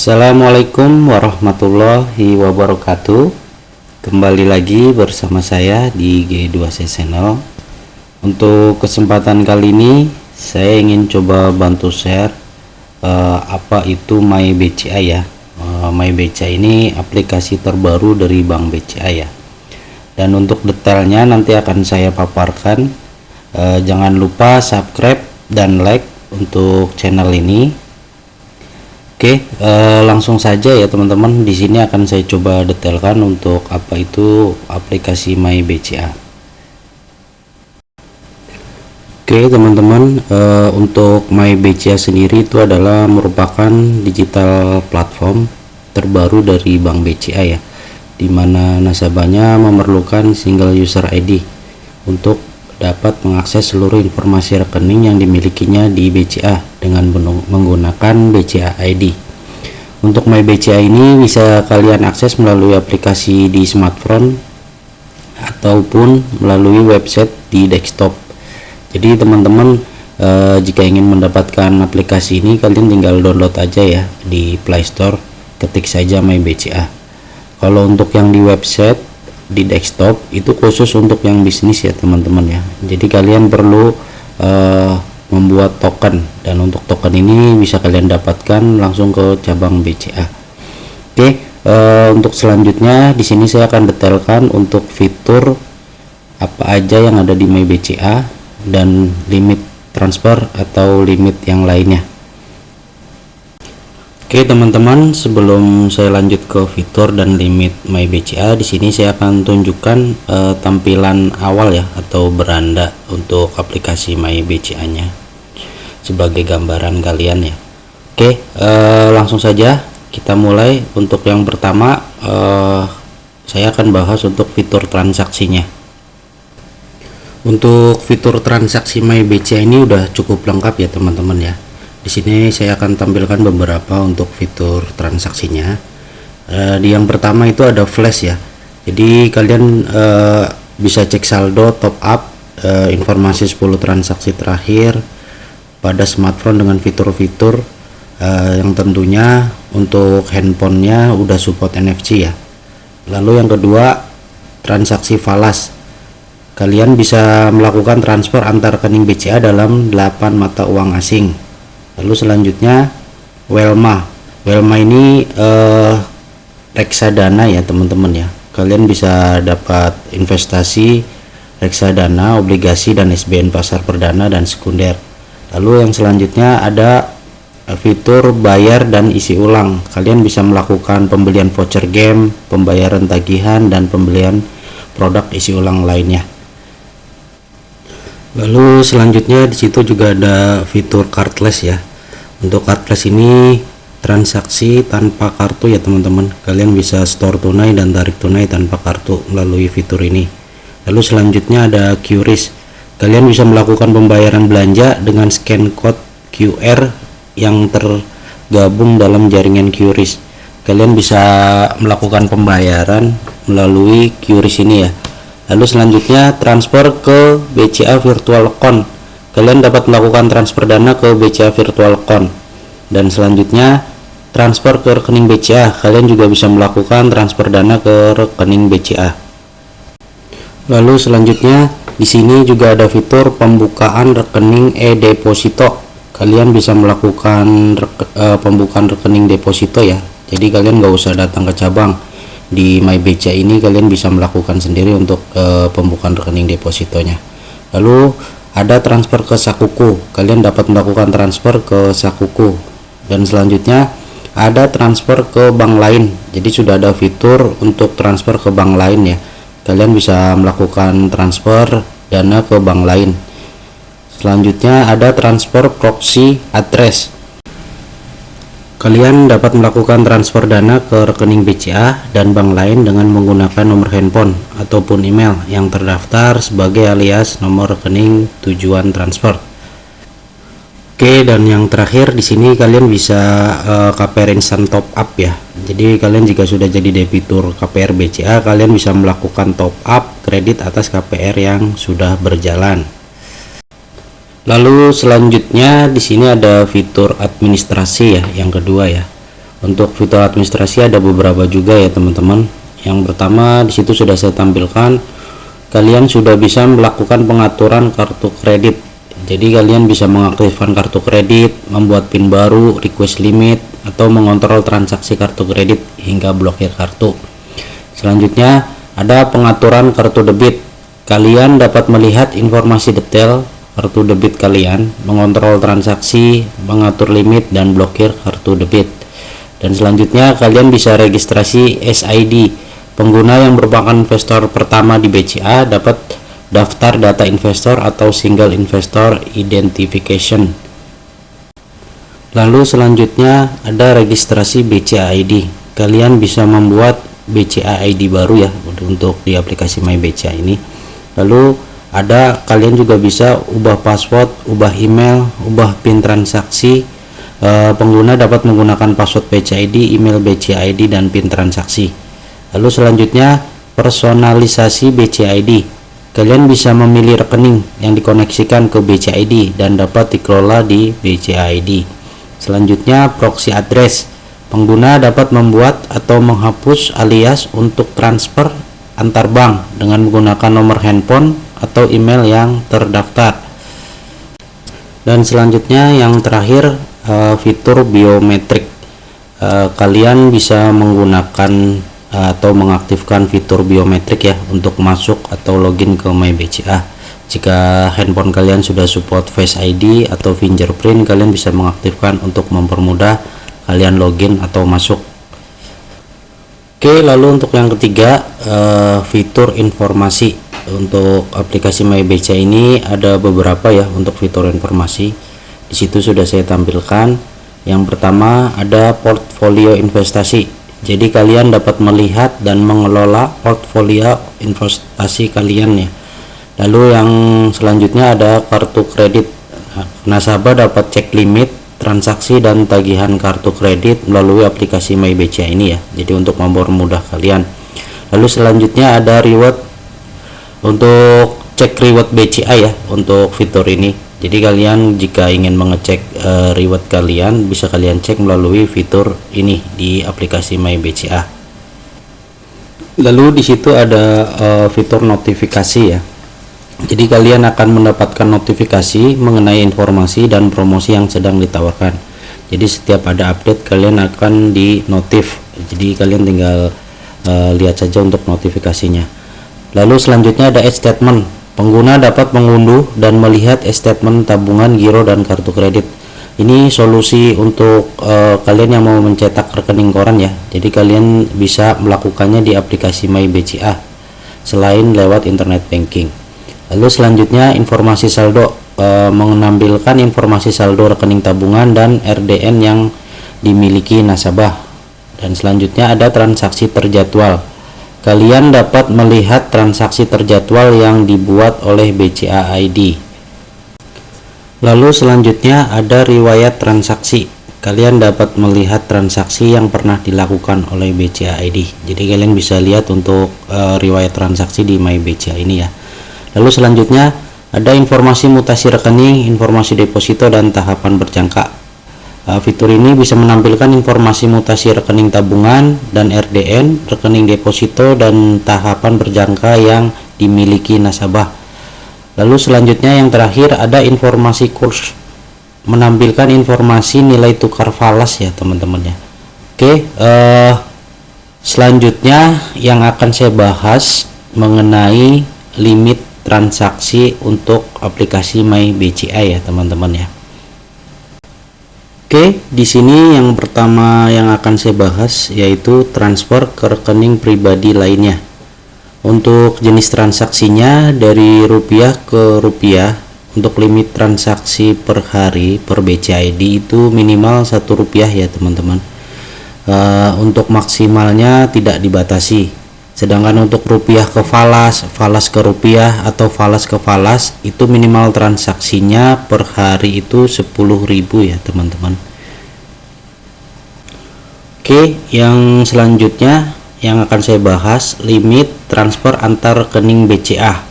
Assalamualaikum warahmatullahi wabarakatuh. Kembali lagi bersama saya di G2C Channel. Untuk kesempatan kali ini saya ingin coba bantu share apa itu MyBCA ya. MyBCA ini aplikasi terbaru dari Bank BCA ya. Dan untuk detailnya nanti akan saya paparkan. Jangan lupa subscribe dan like untuk channel ini. Oke, langsung saja ya teman-teman. Di sini akan saya coba detailkan untuk apa itu aplikasi MyBCA. Oke teman-teman, untuk MyBCA sendiri itu adalah merupakan digital platform terbaru dari Bank BCA ya, dimana nasabahnya memerlukan single user ID untuk dapat mengakses seluruh informasi rekening yang dimilikinya di BCA dengan menggunakan BCA ID. Untuk MyBCA ini bisa kalian akses melalui aplikasi di smartphone ataupun melalui website di desktop. Jadi teman-teman jika ingin mendapatkan aplikasi ini, kalian tinggal download aja ya di Play Store, ketik saja MyBCA. Kalau untuk yang di website di desktop itu khusus untuk yang bisnis ya teman-teman ya. Jadi kalian perlu membuat token, dan untuk token ini bisa kalian dapatkan langsung ke cabang BCA. Oke, untuk selanjutnya di sini saya akan detailkan untuk fitur apa aja yang ada di MyBCA dan limit transfer atau limit yang lainnya. Oke teman-teman, sebelum saya lanjut ke fitur dan limit MyBCA, di sini saya akan tunjukkan tampilan awal ya atau beranda untuk aplikasi MyBCA-nya sebagai gambaran kalian ya. Oke, langsung saja kita mulai. Untuk yang pertama, saya akan bahas untuk fitur transaksinya. Untuk fitur transaksi MyBCA ini udah cukup lengkap ya teman-teman ya. Di sini saya akan tampilkan beberapa untuk fitur transaksinya. Di yang pertama itu ada flash ya. Jadi kalian bisa cek saldo, top up, informasi 10 transaksi terakhir pada smartphone dengan fitur-fitur yang tentunya untuk handphonenya udah support NFC ya. Lalu yang kedua, transaksi falas. Kalian bisa melakukan transfer antar rekening BCA dalam 8 mata uang asing. Lalu selanjutnya Welma ini reksadana ya teman-teman ya. Kalian bisa dapat investasi reksadana, obligasi dan SBN pasar perdana dan sekunder. Lalu yang selanjutnya ada fitur bayar dan isi ulang. Kalian bisa melakukan pembelian voucher game, pembayaran tagihan dan pembelian produk isi ulang lainnya. Lalu selanjutnya di situ juga ada fitur cardless ya. Untuk cardless ini transaksi tanpa kartu ya teman-teman. Kalian bisa store tunai dan tarik tunai tanpa kartu melalui fitur ini. Lalu selanjutnya ada QRIS. Kalian bisa melakukan pembayaran belanja dengan scan code QR yang tergabung dalam jaringan QRIS. Kalian bisa melakukan pembayaran melalui QRIS ini ya. Lalu selanjutnya transfer ke BCA Virtual Account. Kalian dapat melakukan transfer dana ke BCA Virtual Account. Dan selanjutnya transfer ke rekening BCA. Kalian juga bisa melakukan transfer dana ke rekening BCA. Lalu selanjutnya di sini juga ada fitur pembukaan rekening e-deposito. Kalian bisa melakukan pembukaan rekening deposito ya. Jadi kalian nggak usah datang ke cabang. Di MyBCA ini kalian bisa melakukan sendiri untuk pembukaan rekening depositonya. Lalu ada transfer ke Sakuku. Kalian dapat melakukan transfer ke Sakuku. Dan selanjutnya ada transfer ke bank lain. Jadi sudah ada fitur untuk transfer ke bank lain ya. Kalian bisa melakukan transfer dana ke bank lain. Selanjutnya ada transfer proxy address. Kalian dapat melakukan transfer dana ke rekening BCA dan bank lain dengan menggunakan nomor handphone ataupun email yang terdaftar sebagai alias nomor rekening tujuan transfer. Oke, dan yang terakhir di sini kalian bisa KPR instant top up ya. Jadi kalian jika sudah jadi debitur KPR BCA, kalian bisa melakukan top up kredit atas KPR yang sudah berjalan. Lalu selanjutnya di sini ada fitur administrasi ya, yang kedua ya. Untuk fitur administrasi ada beberapa juga ya teman-teman. Yang pertama di situ sudah saya tampilkan, kalian sudah bisa melakukan pengaturan kartu kredit. Jadi kalian bisa mengaktifkan kartu kredit, membuat PIN baru, request limit, atau mengontrol transaksi kartu kredit hingga blokir kartu. Selanjutnya ada pengaturan kartu debit. Kalian dapat melihat informasi detail kartu debit kalian, mengontrol transaksi, mengatur limit, dan blokir kartu debit. Dan selanjutnya kalian bisa registrasi SID. Pengguna yang merupakan investor pertama di BCA dapat daftar data investor atau single investor identification. Lalu selanjutnya ada registrasi BCA ID. Kalian bisa membuat BCA ID baru ya untuk di aplikasi My BCA ini. Lalu kalian juga bisa ubah password, ubah email, ubah PIN transaksi. Pengguna dapat menggunakan password BCA ID, email BCA ID, dan PIN transaksi. Lalu selanjutnya personalisasi BCA ID. Kalian bisa memilih rekening yang dikoneksikan ke BCA ID dan dapat dikelola di BCA ID. Selanjutnya proxy address. Pengguna dapat membuat atau menghapus alias untuk transfer antar bank dengan menggunakan nomor handphone atau email yang terdaftar. Dan selanjutnya yang terakhir fitur biometrik. Kalian bisa menggunakan atau mengaktifkan fitur biometrik ya untuk masuk atau login ke My BCA. Jika handphone kalian sudah support Face ID atau fingerprint, kalian bisa mengaktifkan untuk mempermudah kalian login atau masuk. Oke, lalu untuk yang ketiga fitur informasi. Untuk aplikasi My BCA ini ada beberapa ya untuk fitur informasi. Di situ sudah saya tampilkan. Yang pertama ada portfolio investasi. Jadi kalian dapat melihat dan mengelola portfolio investasi kalian ya. Lalu yang selanjutnya ada kartu kredit. Nasabah dapat cek limit, transaksi, dan tagihan kartu kredit melalui aplikasi My BCA ini ya. Jadi untuk mempermudah kalian. Lalu selanjutnya ada reward. Untuk cek reward BCA ya untuk fitur ini. Jadi kalian jika ingin mengecek reward kalian bisa kalian cek melalui fitur ini di aplikasi My BCA. Lalu di situ ada fitur notifikasi ya. Jadi kalian akan mendapatkan notifikasi mengenai informasi dan promosi yang sedang ditawarkan. Jadi setiap ada update kalian akan di notif. Jadi kalian tinggal lihat saja untuk notifikasinya. Lalu selanjutnya ada statement. Pengguna dapat mengunduh dan melihat statement tabungan, giro, dan kartu kredit. Ini solusi untuk kalian yang mau mencetak rekening koran ya. Jadi kalian bisa melakukannya di aplikasi My BCA selain lewat internet banking. Lalu selanjutnya informasi saldo, menampilkan informasi saldo rekening tabungan dan RDN yang dimiliki nasabah. Dan selanjutnya ada transaksi terjadwal. Kalian dapat melihat transaksi terjadwal yang dibuat oleh BCA ID. Lalu selanjutnya ada riwayat transaksi. Kalian dapat melihat transaksi yang pernah dilakukan oleh BCA ID. Jadi kalian bisa lihat untuk riwayat transaksi di My BCA ini ya. Lalu selanjutnya ada informasi mutasi rekening, informasi deposito, dan tahapan berjangka. Fitur ini bisa menampilkan informasi mutasi rekening tabungan dan RDN, rekening deposito, dan tahapan berjangka yang dimiliki nasabah. Lalu selanjutnya yang terakhir ada informasi kurs, menampilkan informasi nilai tukar falas ya teman-teman ya. Oke, selanjutnya yang akan saya bahas mengenai limit transaksi untuk aplikasi My BCA ya teman-teman ya. Oke, di sini yang pertama yang akan saya bahas yaitu transfer ke rekening pribadi lainnya. Untuk jenis transaksinya dari rupiah ke rupiah. Untuk limit transaksi per hari per BCA ID itu minimal Rp1 ya teman-teman. Untuk maksimalnya tidak dibatasi. Sedangkan untuk rupiah ke falas, falas ke rupiah, atau falas ke falas itu minimal transaksinya per hari itu 10.000 ya teman-teman. Oke, yang selanjutnya yang akan saya bahas limit transfer antar rekening BCA.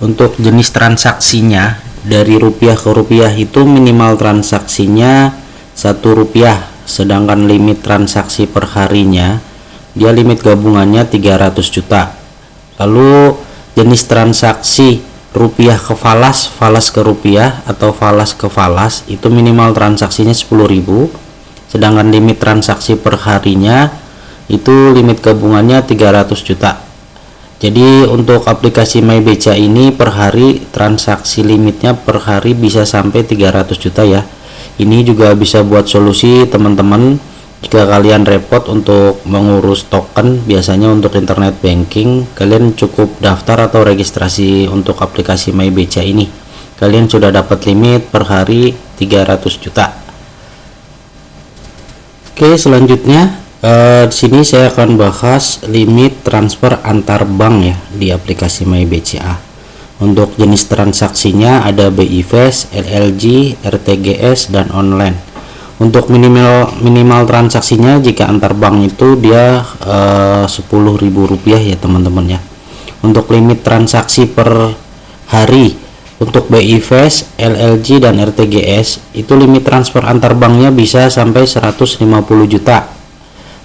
Untuk jenis transaksinya dari rupiah ke rupiah itu minimal transaksinya Rp1. sedangkan limit transaksi per harinya dia limit gabungannya 300 juta. Lalu jenis transaksi rupiah ke falas, falas ke rupiah atau falas ke falas itu minimal transaksinya 10.000, sedangkan limit transaksi per harinya itu limit gabungannya 300 juta. Jadi untuk aplikasi MyBeca ini per hari transaksi limitnya per hari bisa sampai 300 juta ya. Ini juga bisa buat solusi teman-teman jika kalian repot untuk mengurus token. Biasanya untuk internet banking kalian cukup daftar atau registrasi untuk aplikasi MyBeca ini, kalian sudah dapat limit per hari 300 juta. Oke, selanjutnya di sini saya akan bahas limit transfer antar bank ya di aplikasi MyBCA. Untuk jenis transaksinya ada BI Fast, LLG, RTGS, dan online. Untuk minimal transaksinya jika antar bank itu dia Rp10.000 ya teman-teman ya. Untuk limit transaksi per hari untuk BI Fast, LLG, dan RTGS itu limit transfer antar banknya bisa sampai 150 juta.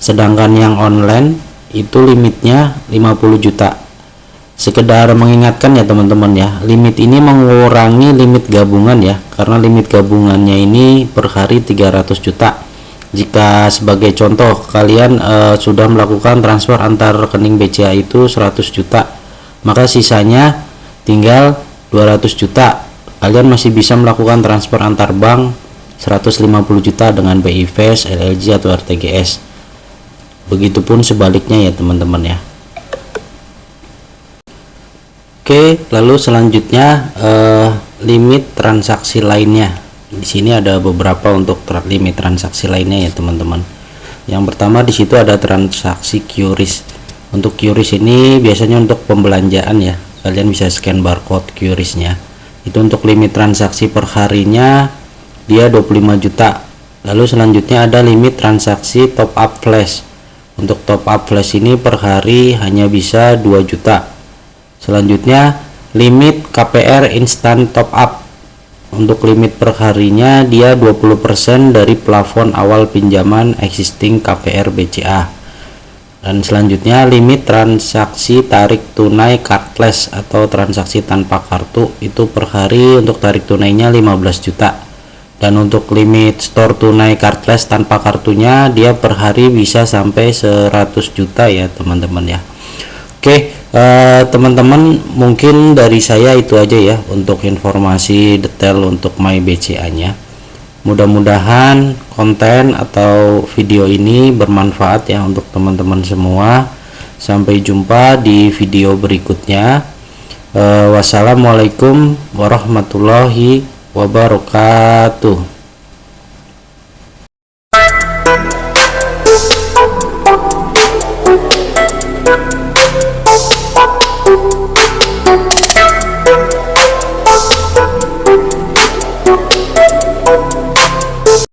Sedangkan yang online itu limitnya 50 juta. Sekedar mengingatkan ya teman-teman ya, limit ini mengurangi limit gabungan ya, karena limit gabungannya ini per hari 300 juta. Jika sebagai contoh kalian sudah melakukan transfer antar rekening BCA itu 100 juta, maka sisanya tinggal 200 juta. Kalian masih bisa melakukan transfer antar bank 150 juta dengan BI Fast, LLG, atau RTGS. Begitupun sebaliknya ya teman-teman ya. Oke, lalu selanjutnya limit transaksi lainnya. Di sini ada beberapa untuk limit transaksi lainnya ya teman-teman. Yang pertama di situ ada transaksi QRIS. Untuk QRIS ini biasanya untuk pembelanjaan ya. Kalian bisa scan barcode QRIS-nya. Itu untuk limit transaksi per harinya dia 25 juta. Lalu selanjutnya ada limit transaksi top up flash. Untuk top up flash ini per hari hanya bisa 2 juta. Selanjutnya limit KPR instant top up. Untuk limit per harinya dia 20% dari plafon awal pinjaman existing KPR BCA. Dan selanjutnya limit transaksi tarik tunai cardless atau transaksi tanpa kartu itu per hari untuk tarik tunainya 15 juta. Dan untuk limit store tunai cardless tanpa kartunya dia per hari bisa sampai 100 juta ya teman-teman ya. Oke, teman-teman mungkin dari saya itu aja ya untuk informasi detail untuk MyBCA nya. Mudah-mudahan konten atau video ini bermanfaat ya untuk teman-teman semua. Sampai jumpa di video berikutnya. Wassalamualaikum warahmatullahi wabarakatuh.